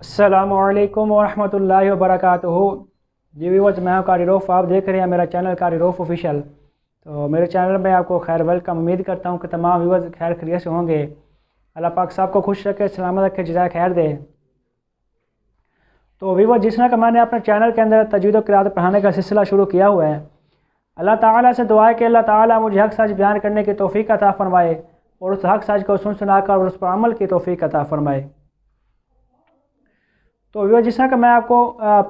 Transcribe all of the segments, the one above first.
السلام علیکم ورحمۃ اللہ وبرکاتہ۔ جی ویورز، میں ہوں قاری رؤف، آپ دیکھ رہے ہیں میرا چینل قاری رؤف آفیشیل۔ تو میرے چینل میں آپ کو خیر ویلکم، امید کرتا ہوں کہ تمام ویورز خیر خیریت سے ہوں گے۔ اللہ پاک صاحب کو خوش رکھے، سلامت رکھے، جزائے خیر دے۔ تو ویورز، جس طرح کہ میں نے اپنے چینل کے اندر تجوید و قرات پڑھانے کا سلسلہ شروع کیا ہوا ہے، اللہ تعالیٰ سے دعا ہے کہ اللہ تعالیٰ مجھے حق سچ بیان کرنے کی توفیق عطا فرمائے اور اس حق سچ کو سنا کر اس پر عمل کی توفیق عطا فرمائے۔ تو ویورز، جس طرح کہ میں آپ کو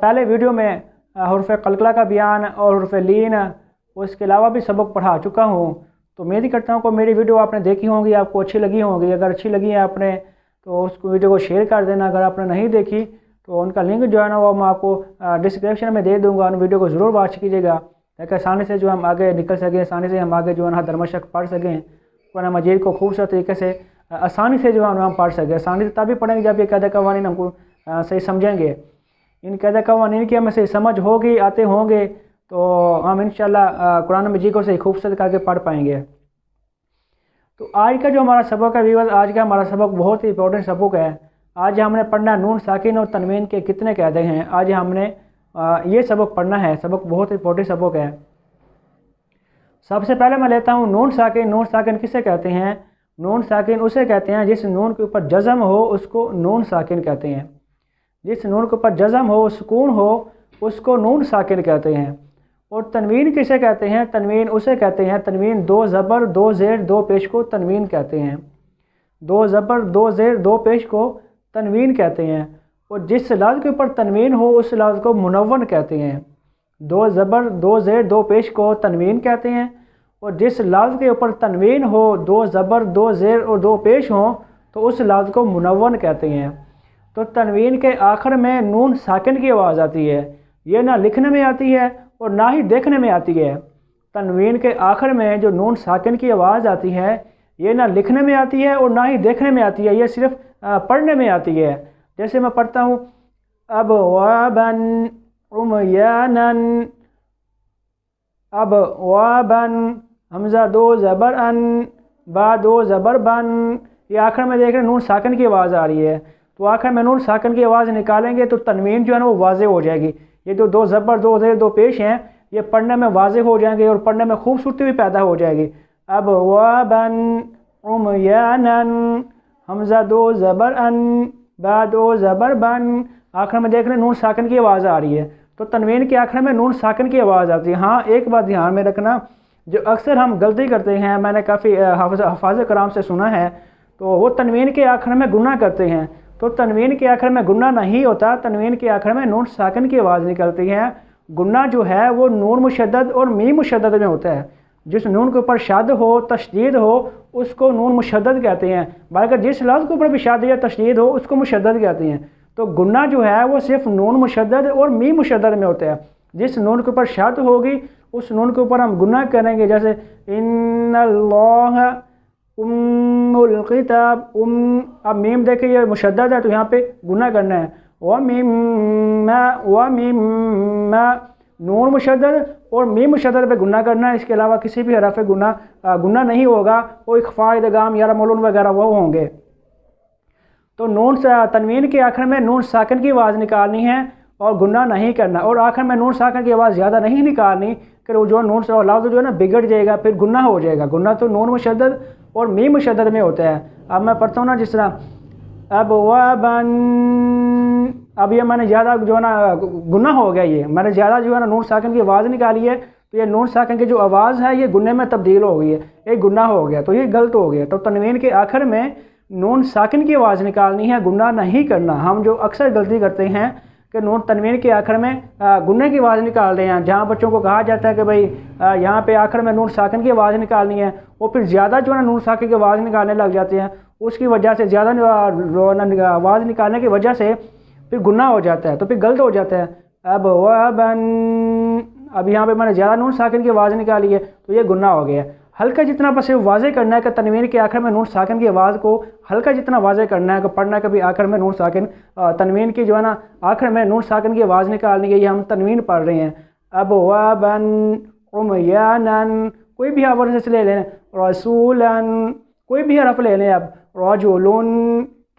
پہلے ویڈیو میں حروف قلقلہ کا بیان اور حروف لین اور اس کے علاوہ بھی سبق پڑھا چکا ہوں، تو امید کرتا ہوں کہ میری ویڈیو آپ نے دیکھی ہوں گی، آپ کو اچھی لگی ہوں گی۔ اگر اچھی لگی ہے آپ نے تو اس کو ویڈیو کو شیئر کر دینا۔ اگر آپ نے نہیں دیکھی تو ان کا لنک جو ہے نا وہ میں آپ کو ڈسکرپشن میں دے دوں گا، ان ویڈیو کو ضرور واچ کیجیے گا تاکہ آسانی سے جو ہم آگے نکل سکیں، آسانی سے ہم آگے جو ہے نا درم شق پڑھ سکیں، قرآن مجید کو خوبصورت طریقے سے آسانی سے جو ہے ہم پڑھ سکیں۔ آسانی سے تبھی پڑھیں گے جب یہ قاعدہ قوانین ہم کو صحیح سمجھیں گے۔ ان قاعدہ قوانین کی ہمیں صحیح سمجھ ہوگی، آتے ہوں گے، تو ہم انشاءاللہ قرآن مجید کو صحیح خوبصورت کر کے پڑھ پائیں گے۔ تو آج کا جو ہمارا سبق ہے ویورز، آج کا ہمارا سبق بہت ہی امپورٹنٹ سبق ہے۔ آج ہم نے پڑھنا نون ساکن اور تنوین کے کتنے قاعدے ہیں، آج ہم نے یہ سبق پڑھنا ہے۔ سبق بہت امپورٹنٹ سبق ہے۔ سب سے پہلے میں لیتا ہوں نون ساکن۔ نون ساکن کسے کہتے ہیں؟ نون ساکن اسے کہتے ہیں جس نون کے اوپر جزم ہو، اس کو نون ساکن کہتے ہیں۔ جس نون کے اوپر جزم ہو، سکون ہو، اس کو نون ساکن کہتے ہیں۔ اور تنوین کسے کہتے ہیں؟ تنوین اسے کہتے ہیں، تنوین دو زبر دو زیر دو پیش کو تنوین کہتے ہیں۔ دو زبر دو زیر دو پیش کو تنوین کہتے ہیں۔ اور جس لفظ کے اوپر تنوین ہو اس لفظ کو منون کہتے ہیں۔ دو زبر دو زیر دو پیش کو تنوین کہتے ہیں، اور جس لفظ کے اوپر تنوین ہو، دو زبر دو زیر اور دو پیش ہوں، تو اس لفظ کو منون کہتے ہیں۔ تو تنوین کے آخر میں نون ساکن کی آواز آتی ہے۔ یہ نہ لکھنے میں آتی ہے اور نہ ہی دیکھنے میں آتی ہے۔ تنوین کے آخر میں جو نون ساکن کی آواز آتی ہے، یہ نہ لکھنے میں آتی ہے اور نہ ہی دیکھنے میں آتی ہے، یہ صرف پڑھنے میں آتی ہے۔ جیسے میں پڑھتا ہوں ابوابا عمیانا، ابوابا، حمزہ دو زبر ان، با دو زبر بن، یہ آخر میں دیکھ رہے ہیں نون ساکن کی آواز آ رہی ہے۔ تو آخر میں نون ساکن کی آواز نکالیں گے تو تنوین جو ہے نا وہ واضح ہو جائے گی۔ یہ جو دو زبر دو زیر دو پیش ہیں، یہ پڑھنے میں واضح ہو جائیں گے اور پڑھنے میں خوبصورتی بھی پیدا ہو جائے گی۔ ابوابا عمیانا، حمزہ دو زبر ان، با دو زبر بن، آخر میں دیکھ رہے ہیں نون ساکن کی آواز آ رہی ہے۔ تو تنوین کے آخر میں نون ساکن کی آواز آتی ہے۔ ہاں، ایک بات دھیان میں رکھنا، جو اکثر ہم غلطی کرتے ہیں، میں نے کافی حفاظ کرام سے سنا ہے، تو وہ تنوین کے آخر میں گناہ کرتے ہیں۔ تو تنوین کے آخر میں گناہ نہیں ہوتا، تنوین کے آخر میں نون ساکن کی آواز نکلتی ہے۔ گناہ جو ہے وہ نون مشدد اور میم مشدد میں ہوتا ہے۔ جس نون کے اوپر شد ہو، تشدید ہو، اس کو نون مشدد کہتے ہیں، بلکہ جس لفظ کے اوپر بھی شد یا تشدید ہو اس کو مشدد کہتے ہیں۔ تو گناہ جو ہے وہ صرف نون مشدد اور میم مشدد میں ہوتا ہے۔ جس نون کے اوپر شد ہوگی اس نون کے اوپر ہم گناہ کریں گے، جیسے ان اللہ الکتاب، اب میم دیکھیں یہ مشدد ہے تو یہاں پہ گناہ کرنا ہے۔ وَمِمَّا، نون مشدد اور میم مشدد پہ گناہ کرنا ہے، اس کے علاوہ کسی بھی حرف گناہ نہیں ہوگا، وہ اخفاء، ادغام یا مولون وغیرہ وہ ہوں گے۔ تو تنوین کے آخر میں نون ساکن کی آواز نکالنی ہے اور گناہ نہیں کرنا، اور آخر میں نون ساکن کی آواز زیادہ نہیں نکالنی کہ وہ جو نون لفظ جو ہے نا بگڑ جائے گا، پھر گناہ ہو جائے گا۔ گناہ تو نون مشدد اور میم مشدد میں ہوتا ہے۔ اب میں پڑھتا ہوں نا، جس طرح ابوابا، اب یہ میں نے زیادہ جو ہے نا گناہ ہو گیا، یہ میں نے زیادہ جو ہے نا نون ساکن کی آواز نکالی ہے، تو یہ نون ساکن کی جو آواز ہے یہ گناہ میں تبدیل ہو گئی ہے، یہ گناہ ہو گیا، تو یہ غلط ہو گیا۔ تو تنوین کے آخر میں نون ساکن کی آواز نکالنی ہے، گناہ نہیں کرنا۔ ہم جو اکثر غلطی کرتے ہیں کہ تنوین کے آخر میں گناہ کی آواز نکال رہے ہیں، جہاں بچوں کو کہا جاتا ہے کہ بھائی یہاں پہ آخر میں نون ساکن کی آواز نکالنی ہے، وہ پھر زیادہ جو ہے نا نون ساکن کی آواز نکالنے لگ جاتے ہیں، اس کی وجہ سے زیادہ آواز نکالنے کی وجہ سے پھر گناہ ہو جاتا ہے، تو پھر غلط ہو جاتا ہے۔ اب یہاں پہ میں نے زیادہ نون ساکن کی آواز نکالی ہے تو یہ گناہ ہو گیا ہے۔ ہلکا جتنا بس واضح کرنا ہے کہ تنوین کے آخر میں نون ساکن کی آواز کو ہلکا جتنا واضح کرنا ہے کہ پڑھنا ہے کبھی آخر میں نون ساکن، تنوین کی جو ہے نا آخر میں نون ساکن کی آواز نکالنی ہے، یہ ہم تنوین پڑھ رہے ہیں۔ ابوابا عمیانا، کوئی بھی حرف سے لے لیں، رسولا، کوئی بھی حرف لے لیں، اب رجل،